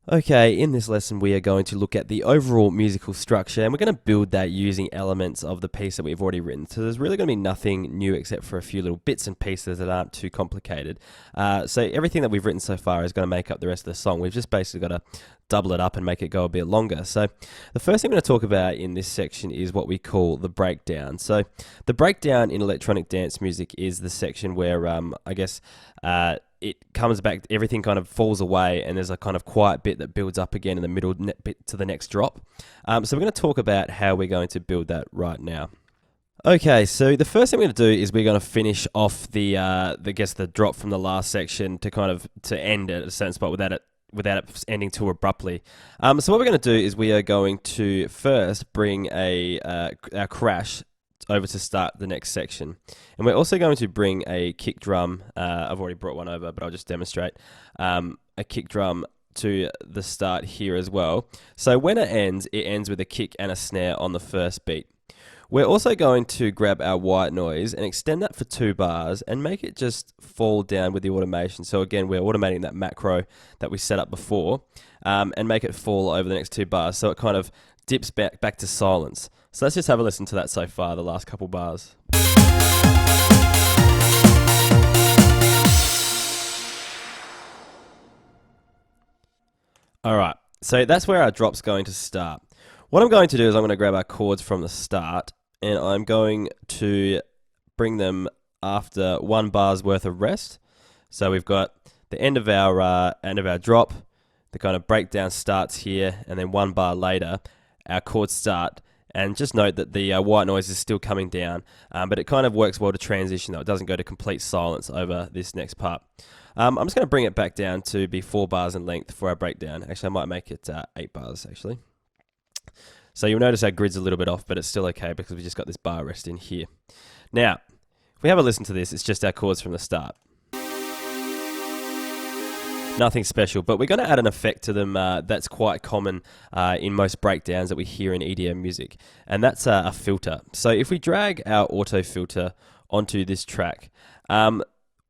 Okay, in this lesson we are going to look at the overall musical structure and we're going to build that using elements of the piece that we've already written. So there's really going to be nothing new except for a few little bits and pieces that aren't too complicated. So everything that we've written so far is going to make up the rest of the song. We've just basically got to double it up and make it go a bit longer. So the first thing I'm going to talk about in this section is what we call the breakdown. So the breakdown in electronic dance music is the section where it comes back, everything kind of falls away and there's a kind of quiet bit that builds up again in the middle bit to the next drop. So we're going to talk about how we're going to build that right now. Okay, so the first thing we're going to do is we're going to finish off the drop from the last section to end at a certain spot without it ending too abruptly. So what we're going to do is we are going to first bring our crash over to start the next section. And we're also going to bring a kick drum. I've already brought one over, but I'll just demonstrate. A kick drum to the start here as well. So when it ends with a kick and a snare on the first beat. We're also going to grab our white noise and extend that for 2 bars and make it just fall down with the automation. So again, we're automating that macro that we set up before and make it fall over the next 2 bars. So it kind of dips back to silence. So let's just have a listen to that so far, the last couple bars. Alright, so that's where our drop's going to start. What I'm going to do is I'm going to grab our chords from the start and I'm going to bring them after 1 bar's worth of rest. So we've got the end of our drop, the kind of breakdown starts here, and then 1 bar later, our chords start. And just note that the white noise is still coming down, but it kind of works well to transition though. It doesn't go to complete silence over this next part. I'm just going to bring it back down to be 4 bars in length for our breakdown. Actually, I might make it 8 bars actually. So you'll notice our grid's a little bit off, but it's still okay because we just got this bar rest in here. Now, if we have a listen to this, it's just our chords from the start. Nothing special, but we're going to add an effect to them that's quite common in most breakdowns that we hear in EDM music, and that's a filter. So if we drag our auto filter onto this track,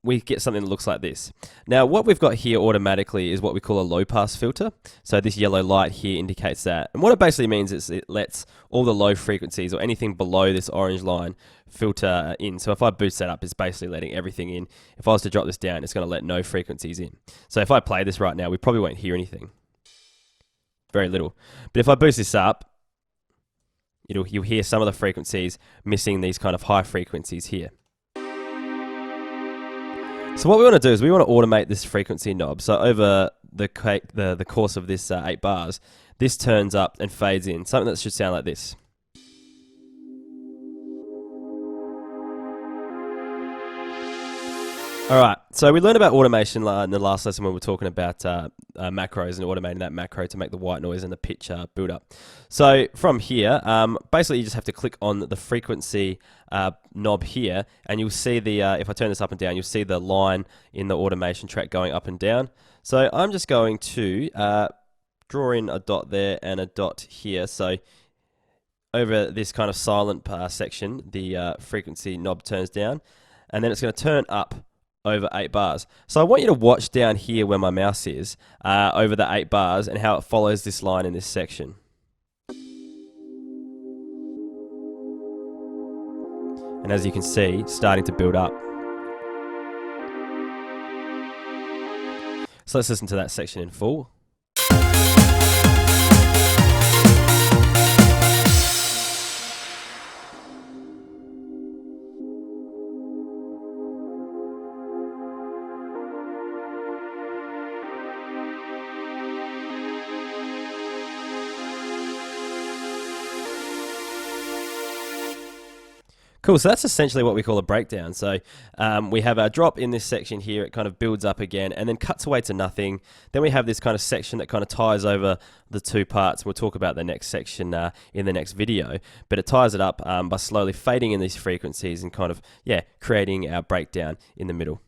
we get something that looks like this. Now what we've got here automatically is what we call a low pass filter. So this yellow light here indicates that. And what it basically means is it lets all the low frequencies or anything below this orange line filter in. So if I boost that up, it's basically letting everything in. If I was to drop this down, it's going to let no frequencies in. So if I play this right now, we probably won't hear anything. Very little. But if I boost this up, you'll hear some of the frequencies missing these kind of high frequencies here. So what we want to do is we want to automate this frequency knob. So over the course of this 8 bars, this turns up and fades in. Something that should sound like this. Alright, so we learned about automation in the last lesson when we were talking about macros and automating that macro to make the white noise and the pitch build up. So from here, basically you just have to click on the frequency knob here and you'll see if I turn this up and down, you'll see the line in the automation track going up and down. So I'm just going to draw in a dot there and a dot here. So over this kind of silent section, the frequency knob turns down and then it's going to turn up over 8 bars. So I want you to watch down here where my mouse is over the 8 bars and how it follows this line in this section. And as you can see, it's starting to build up. So let's listen to that section in full. Cool, so that's essentially what we call a breakdown. So we have our drop in this section here, it kind of builds up again and then cuts away to nothing. Then we have this kind of section that kind of ties over the 2 parts. We'll talk about the next section in the next video, but it ties it up by slowly fading in these frequencies and kind of, creating our breakdown in the middle.